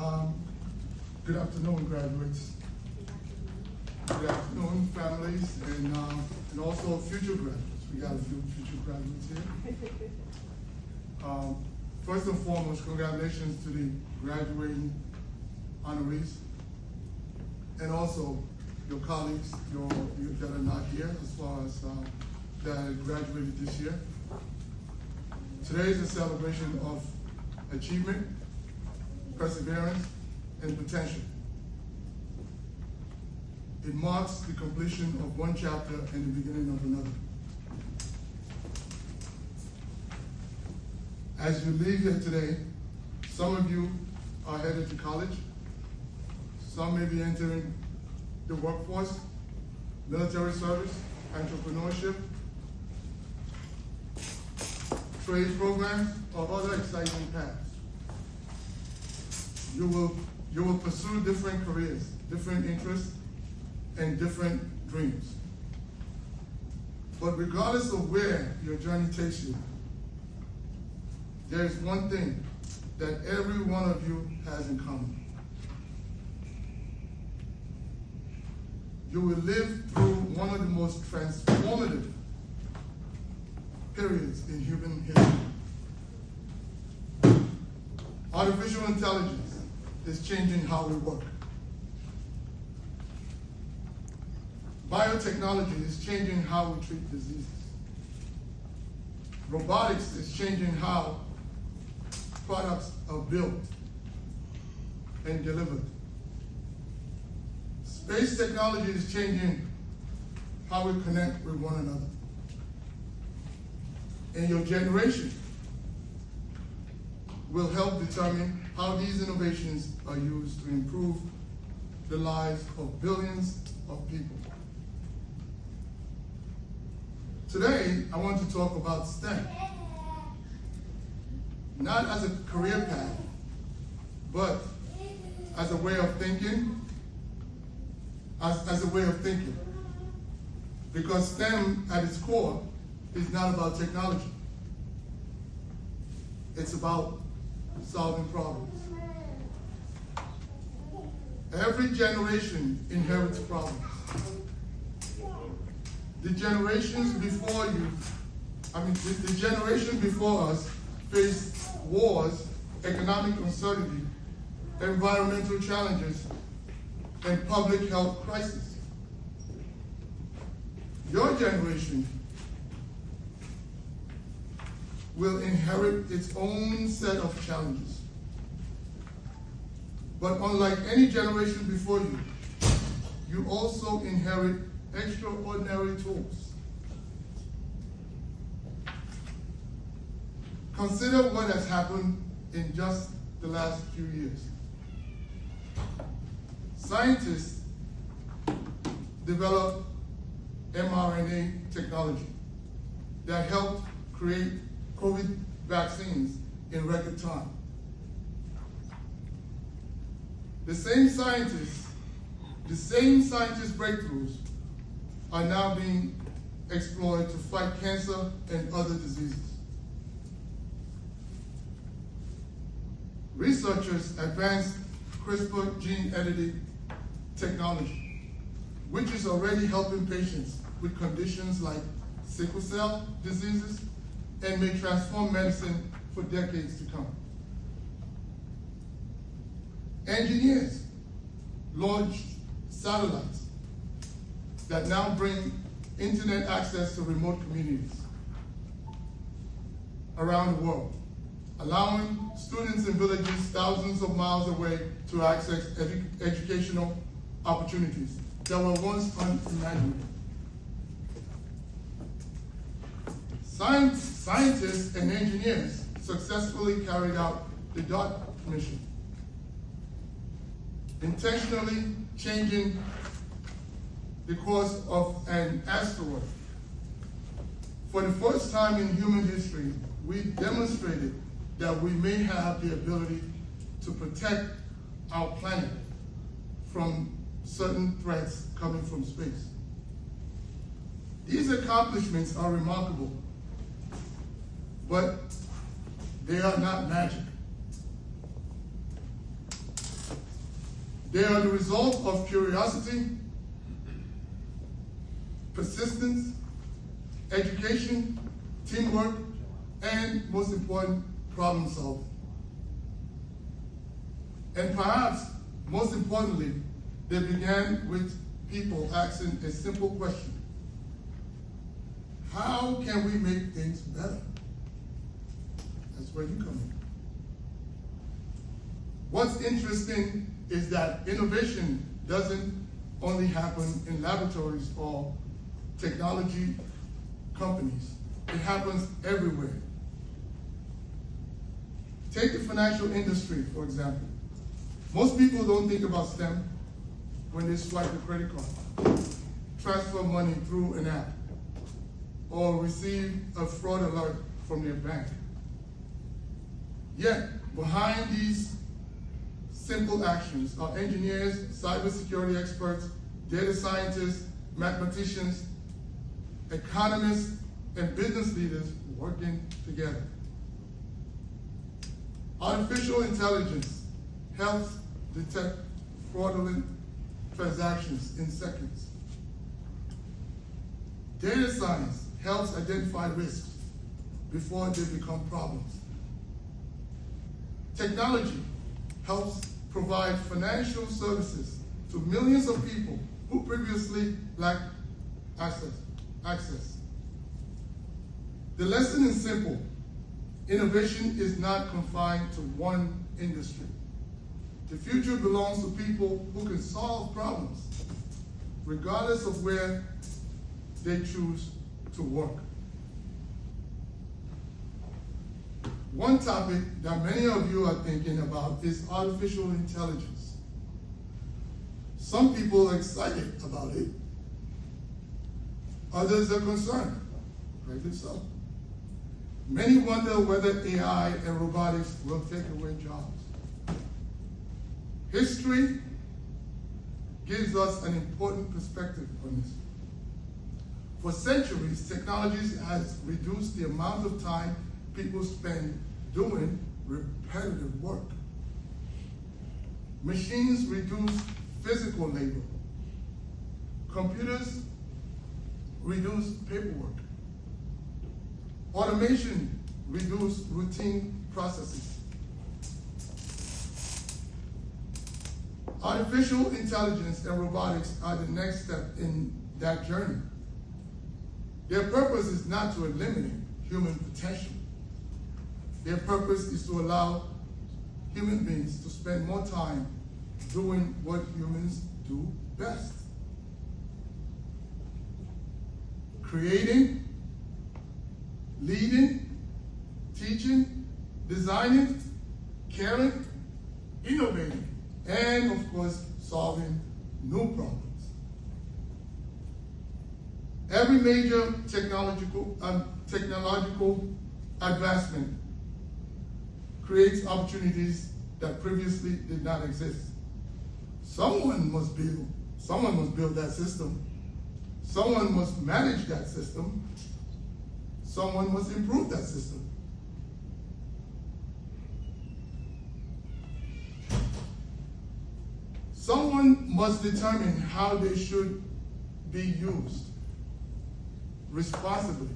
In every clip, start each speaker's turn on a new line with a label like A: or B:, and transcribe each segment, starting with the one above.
A: Good afternoon, graduates. Good afternoon, families, and also future graduates. We got a few future graduates here. First and foremost, congratulations to the graduating honorees, and also your colleagues that are not here, as far as that graduated this year. Today is a celebration of achievement, perseverance, and potential. It marks the completion of one chapter and the beginning of another. As you leave here today, some of you are headed to college, some may be entering the workforce, military service, entrepreneurship, trade programs, or other exciting paths. You will pursue different careers, different interests, and different dreams. But regardless of where your journey takes you, there is one thing that every one of you has in common. You will live through one of the most transformative periods in human history. Artificial intelligence is changing how we work. Biotechnology is changing how we treat diseases. Robotics is changing how products are built and delivered. Space technology is changing how we connect with one another. And your generation will help determine how these innovations are used to improve the lives of billions of people. Today, I want to talk about STEM. Not as a career path, but as a way of thinking, as a way of thinking. Because STEM, at its core, is not about technology. It's about solving problems. Every generation inherits problems. The generations before you, the generation before us faced wars, economic uncertainty, environmental challenges, and public health crises. Your generation will inherit its own set of challenges. But unlike any generation before you, you also inherit extraordinary tools. Consider what has happened in just the last few years. Scientists developed mRNA technology that helped create COVID vaccines in record time. The same scientists' breakthroughs are now being explored to fight cancer and other diseases. Researchers advanced CRISPR gene editing technology, which is already helping patients with conditions like sickle cell diseases and may transform medicine for decades to come. Engineers launched satellites that now bring internet access to remote communities around the world, allowing students in villages thousands of miles away to access educational opportunities that were once unimaginable. Scientists and engineers successfully carried out the DART mission, intentionally changing the course of an asteroid. For the first time in human history, we demonstrated that we may have the ability to protect our planet from certain threats coming from space. These accomplishments are remarkable, but they are not magic. They are the result of curiosity, persistence, education, teamwork, and most important, problem solving. And perhaps most importantly, they began with people asking a simple question: how can we make things better? That's where you come in. What's interesting is that innovation doesn't only happen in laboratories or technology companies. It happens everywhere. Take the financial industry, for example. Most people don't think about STEM when they swipe a credit card, transfer money through an app, or receive a fraud alert from their bank. Yet, behind these simple actions are engineers, cybersecurity experts, data scientists, mathematicians, economists, and business leaders working together. Artificial intelligence helps detect fraudulent transactions in seconds. Data science helps identify risks before they become problems. Technology helps provide financial services to millions of people who previously lacked access. The lesson is simple. Innovation is not confined to one industry. The future belongs to people who can solve problems, regardless of where they choose to work. One topic that many of you are thinking about is artificial intelligence. Some people are excited about it. Others are concerned, rightly so. Many wonder whether AI and robotics will take away jobs. History gives us an important perspective on this. For centuries, technology has reduced the amount of time people spend doing repetitive work. Machines reduce physical labor. Computers reduce paperwork. Automation reduces routine processes. Artificial intelligence and robotics are the next step in that journey. Their purpose is not to eliminate human potential. Their purpose is to allow human beings to spend more time doing what humans do best. Creating, leading, teaching, designing, caring, innovating, and of course, solving new problems. Every major technological advancement creates opportunities that previously did not exist. Someone must build that system. Someone must manage that system. Someone must improve that system. Someone must determine how they should be used responsibly.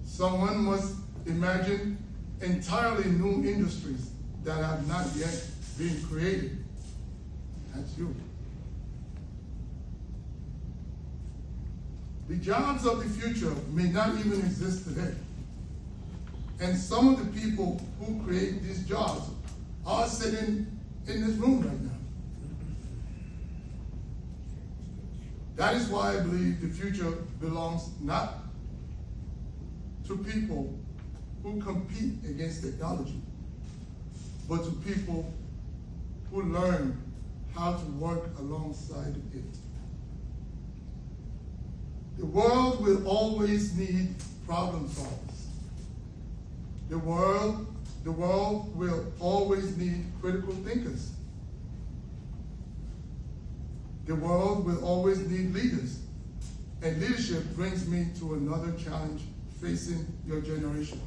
A: Someone must imagine entirely new industries that have not yet been created. That's you. The jobs of the future may not even exist today. And some of the people who create these jobs are sitting in this room right now. That is why I believe the future belongs not to people who compete against technology, but to people who learn how to work alongside it. The world will always need problem solvers. The world will always need critical thinkers. The world will always need leaders. And leadership brings me to another challenge facing your generation.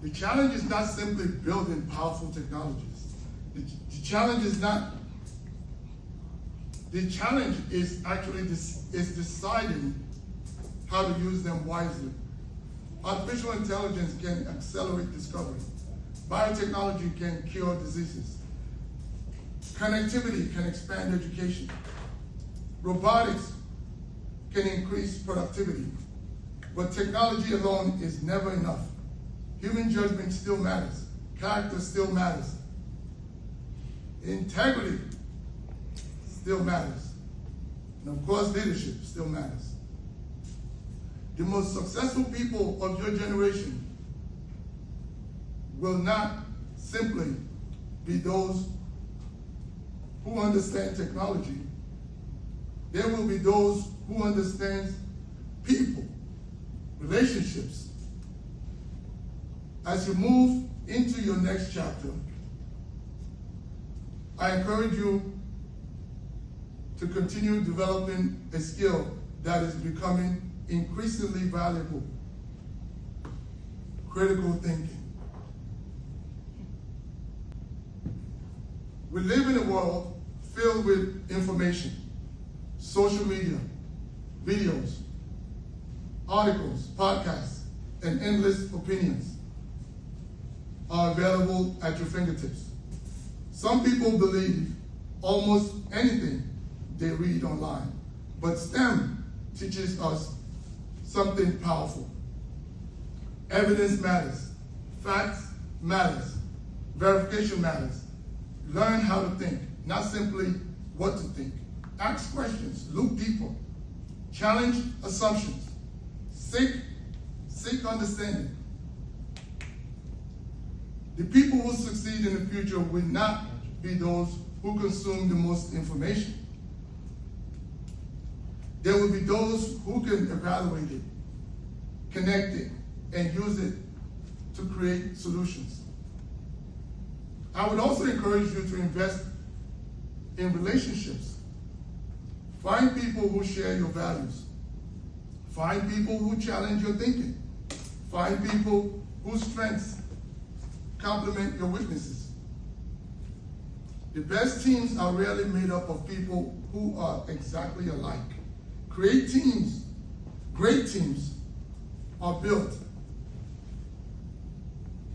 A: The challenge is not simply building powerful technologies. The challenge is not, the challenge is actually is deciding how to use them wisely. Artificial intelligence can accelerate discovery. Biotechnology can cure diseases. Connectivity can expand education. Robotics can increase productivity. But technology alone is never enough. Human judgment still matters. Character still matters. Integrity still matters. And of course, leadership still matters. The most successful people of your generation will not simply be those who understand technology. There will be those who understand people, relationships. As you move into your next chapter, I encourage you to continue developing a skill that is becoming increasingly valuable: critical thinking. We live in a world filled with information, social media, videos, articles, podcasts, and endless opinions are available at your fingertips. Some people believe almost anything they read online, but STEM teaches us something powerful. Evidence matters, facts matters, verification matters. Learn how to think, not simply what to think. Ask questions, look deeper, challenge assumptions, seek understanding. The people who succeed in the future will not be those who consume the most information. There will be those who can evaluate it, connect it, and use it to create solutions. I would also encourage you to invest in relationships. Find people who share your values. Find people who challenge your thinking. Find people whose strengths complement your weaknesses. The best teams are rarely made up of people who are exactly alike. Great teams are built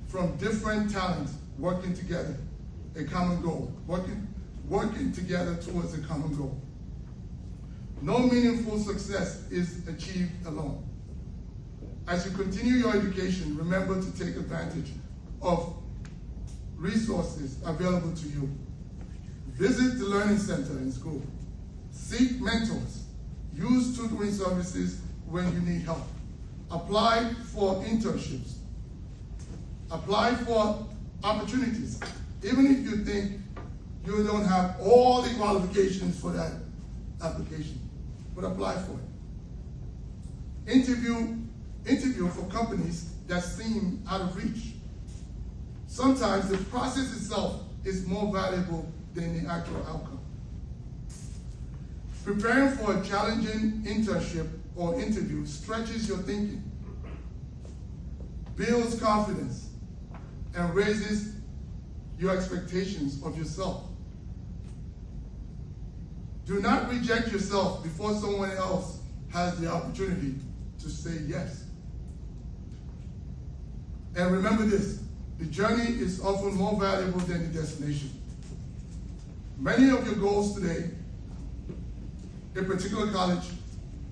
A: from different talents working together, a common goal, working together towards a common goal. No meaningful success is achieved alone. As you continue your education, remember to take advantage of resources available to you. Visit the Learning Center in school. Seek mentors. Use tutoring services when you need help. Apply for internships. Apply for opportunities. Even if you think you don't have all the qualifications for that application, but apply for it. Interview for companies that seem out of reach. Sometimes the process itself is more valuable than the actual outcome. Preparing for a challenging internship or interview stretches your thinking, builds confidence, and raises your expectations of yourself. Do not reject yourself before someone else has the opportunity to say yes. And remember this, the journey is often more valuable than the destination. Many of your goals today, a particular college,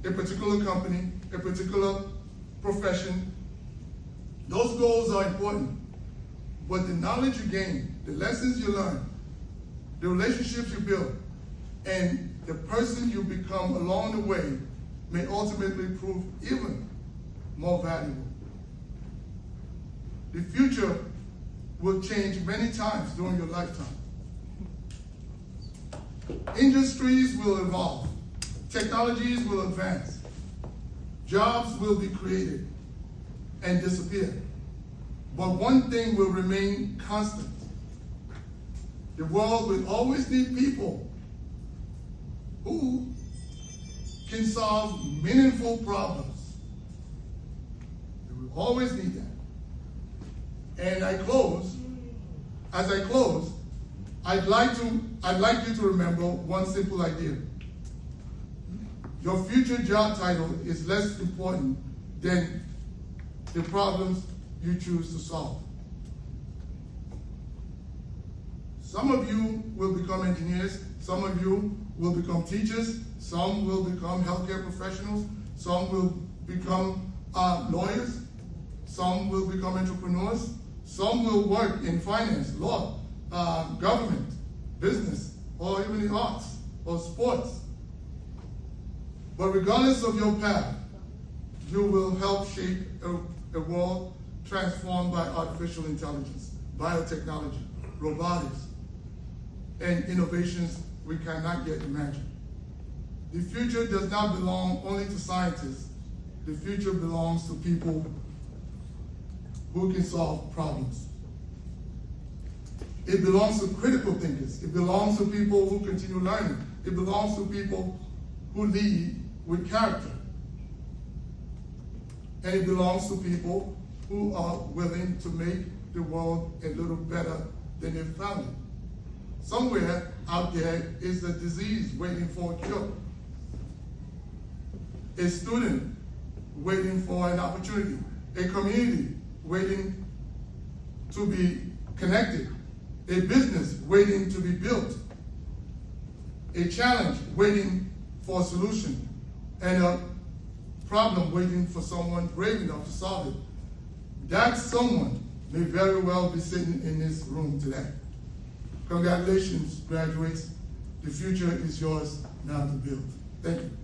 A: a particular company, a particular profession, those goals are important. But the knowledge you gain, the lessons you learn, the relationships you build, and the person you become along the way may ultimately prove even more valuable. The future will change many times during your lifetime. Industries will evolve. Technologies will advance. Jobs will be created and disappear. But one thing will remain constant. The world will always need people who can solve meaningful problems. It will always need that. And as I close, I'd like you to remember one simple idea. Your future job title is less important than the problems you choose to solve. Some of you will become engineers, some of you will become teachers, some will become healthcare professionals, some will become lawyers, some will become entrepreneurs, some will work in finance, law, government, business, or even the arts or sports. But regardless of your path, you will help shape a world transformed by artificial intelligence, biotechnology, robotics, and innovations we cannot yet imagine. The future does not belong only to scientists. The future belongs to people who can solve problems. It belongs to critical thinkers. It belongs to people who continue learning. It belongs to people who lead with character. And it belongs to people who are willing to make the world a little better than they found it. Somewhere out there is a disease waiting for a cure. A student waiting for an opportunity. A community waiting to be connected. A business waiting to be built. A challenge waiting for a solution. And a problem waiting for someone brave enough to solve it. That someone may very well be sitting in this room today. Congratulations, graduates. The future is yours now to build. Thank you.